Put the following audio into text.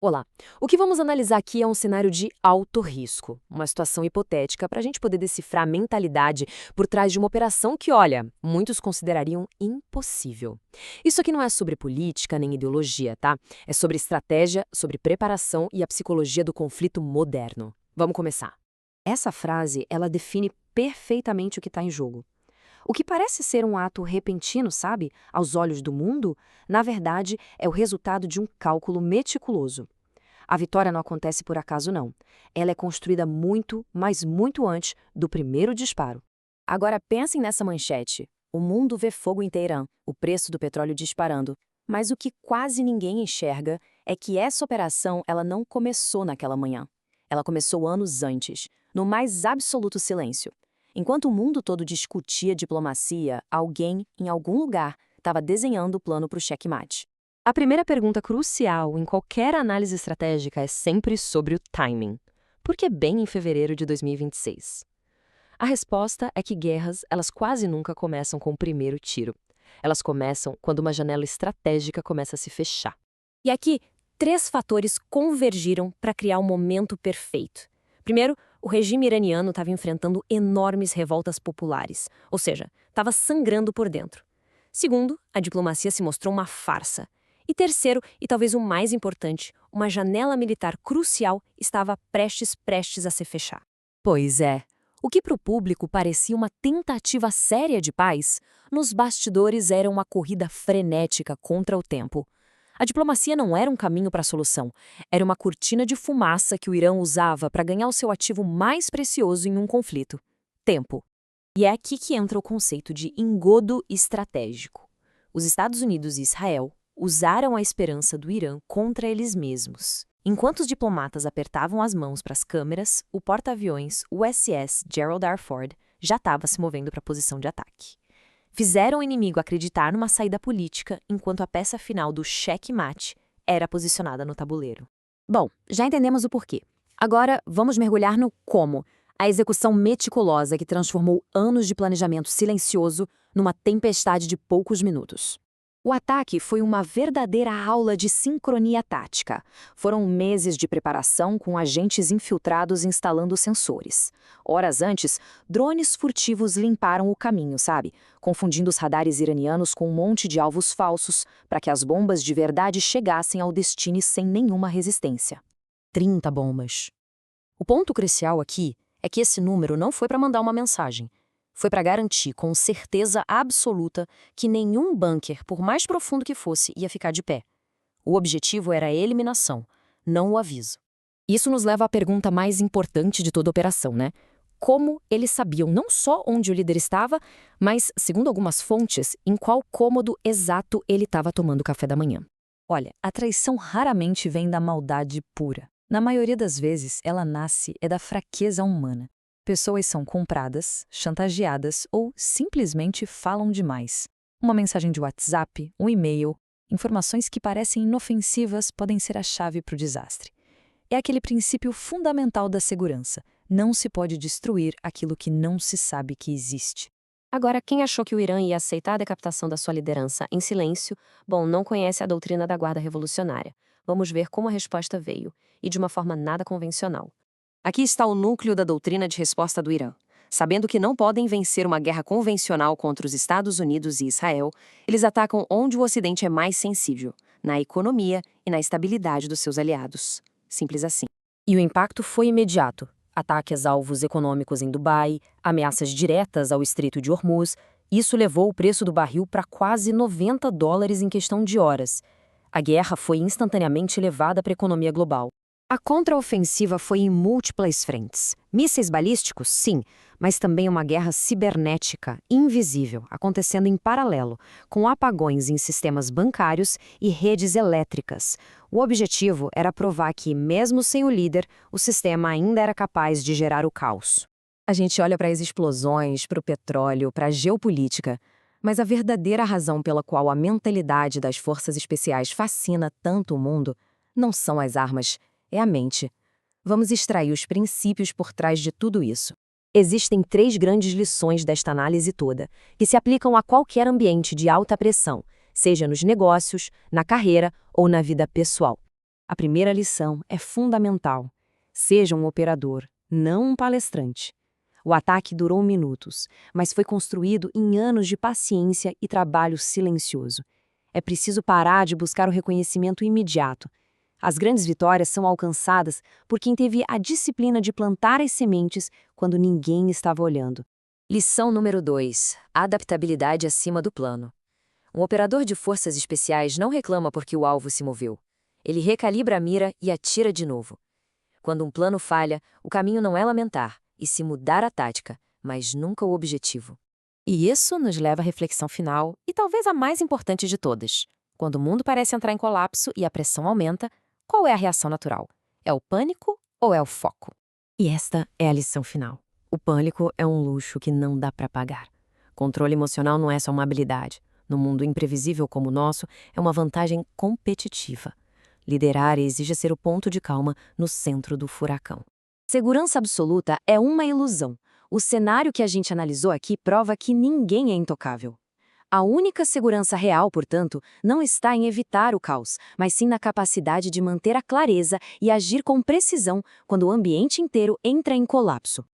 Olá! O que vamos analisar aqui é um cenário de alto risco, uma situação hipotética para a gente poder decifrar a mentalidade por trás de uma operação que, olha, muitos considerariam impossível. Isso aqui não é sobre política nem ideologia, tá? É sobre estratégia, sobre preparação e a psicologia do conflito moderno. Vamos começar. Essa frase, ela define perfeitamente o que está em jogo. O que parece ser um ato repentino, sabe, aos olhos do mundo, na verdade é o resultado de um cálculo meticuloso. A vitória não acontece por acaso, não. Ela é construída muito, mas muito antes do primeiro disparo. Agora pensem nessa manchete. O mundo vê fogo em Teherã, o preço do petróleo disparando. Mas o que quase ninguém enxerga é que essa operação ela não começou naquela manhã. Ela começou anos antes, no mais absoluto silêncio. Enquanto o mundo todo discutia diplomacia, alguém, em algum lugar, estava desenhando o plano para o checkmate. A primeira pergunta crucial em qualquer análise estratégica é sempre sobre o timing. Por que bem em fevereiro de 2026? A resposta é que guerras, elas quase nunca começam com o primeiro tiro. Elas começam quando uma janela estratégica começa a se fechar. E aqui, três fatores convergiram para criar o momento perfeito. Primeiro, o regime iraniano estava enfrentando enormes revoltas populares, ou seja, estava sangrando por dentro. Segundo, a diplomacia se mostrou uma farsa. E terceiro, e talvez o mais importante, uma janela militar crucial estava prestes a se fechar. Pois é, o que para o público parecia uma tentativa séria de paz, nos bastidores era uma corrida frenética contra o tempo. A diplomacia não era um caminho para a solução, era uma cortina de fumaça que o Irã usava para ganhar o seu ativo mais precioso em um conflito: tempo. E é aqui que entra o conceito de engodo estratégico. Os Estados Unidos e Israel usaram a esperança do Irã contra eles mesmos. Enquanto os diplomatas apertavam as mãos para as câmeras, o porta-aviões USS Gerald R. Ford já estava se movendo para a posição de ataque. Fizeram o inimigo acreditar numa saída política, enquanto a peça final do checkmate era posicionada no tabuleiro. Bom, já entendemos o porquê. Agora, vamos mergulhar no como. A execução meticulosa que transformou anos de planejamento silencioso numa tempestade de poucos minutos. O ataque foi uma verdadeira aula de sincronia tática. Foram meses de preparação com agentes infiltrados instalando sensores. Horas antes, drones furtivos limparam o caminho, sabe? Confundindo os radares iranianos com um monte de alvos falsos para que as bombas de verdade chegassem ao destino sem nenhuma resistência. 30 bombas. O ponto crucial aqui é que esse número não foi para mandar uma mensagem. Foi para garantir com certeza absoluta que nenhum bunker, por mais profundo que fosse, ia ficar de pé. O objetivo era a eliminação, não o aviso. Isso nos leva à pergunta mais importante de toda a operação, né? Como eles sabiam não só onde o líder estava, mas, segundo algumas fontes, em qual cômodo exato ele estava tomando café da manhã. Olha, a traição raramente vem da maldade pura. Na maioria das vezes, ela nasce da fraqueza humana. Pessoas são compradas, chantageadas ou simplesmente falam demais. Uma mensagem de WhatsApp, um e-mail, informações que parecem inofensivas podem ser a chave para o desastre. É aquele princípio fundamental da segurança. Não se pode destruir aquilo que não se sabe que existe. Agora, quem achou que o Irã ia aceitar a decapitação da sua liderança em silêncio, bom, não conhece a doutrina da Guarda Revolucionária. Vamos ver como a resposta veio, e de uma forma nada convencional. Aqui está o núcleo da doutrina de resposta do Irã. Sabendo que não podem vencer uma guerra convencional contra os Estados Unidos e Israel, eles atacam onde o Ocidente é mais sensível, na economia e na estabilidade dos seus aliados. Simples assim. E o impacto foi imediato. Ataques a alvos econômicos em Dubai, ameaças diretas ao Estreito de Hormuz. Isso levou o preço do barril para quase $90 em questão de horas. A guerra foi instantaneamente levada para a economia global. A contraofensiva foi em múltiplas frentes. Mísseis balísticos, sim, mas também uma guerra cibernética, invisível, acontecendo em paralelo, com apagões em sistemas bancários e redes elétricas. O objetivo era provar que, mesmo sem o líder, o sistema ainda era capaz de gerar o caos. A gente olha para as explosões, para o petróleo, para a geopolítica, mas a verdadeira razão pela qual a mentalidade das forças especiais fascina tanto o mundo não são as armas, é a mente. Vamos extrair os princípios por trás de tudo isso. Existem 3 grandes lições desta análise toda, que se aplicam a qualquer ambiente de alta pressão, seja nos negócios, na carreira ou na vida pessoal. A primeira lição é fundamental. Seja um operador, não um palestrante. O ataque durou minutos, mas foi construído em anos de paciência e trabalho silencioso. É preciso parar de buscar o reconhecimento imediato. As grandes vitórias são alcançadas por quem teve a disciplina de plantar as sementes quando ninguém estava olhando. Lição número 2. Adaptabilidade acima do plano. Um operador de forças especiais não reclama porque o alvo se moveu. Ele recalibra a mira e atira de novo. Quando um plano falha, o caminho não é lamentar, e se mudar a tática, mas nunca o objetivo. E isso nos leva à reflexão final, e talvez a mais importante de todas. Quando o mundo parece entrar em colapso e a pressão aumenta, qual é a reação natural? É o pânico ou é o foco? E esta é a lição final. O pânico é um luxo que não dá para pagar. Controle emocional não é só uma habilidade. No mundo imprevisível como o nosso, é uma vantagem competitiva. Liderar exige ser o ponto de calma no centro do furacão. Segurança absoluta é uma ilusão. O cenário que a gente analisou aqui prova que ninguém é intocável. A única segurança real, portanto, não está em evitar o caos, mas sim na capacidade de manter a clareza e agir com precisão quando o ambiente inteiro entra em colapso.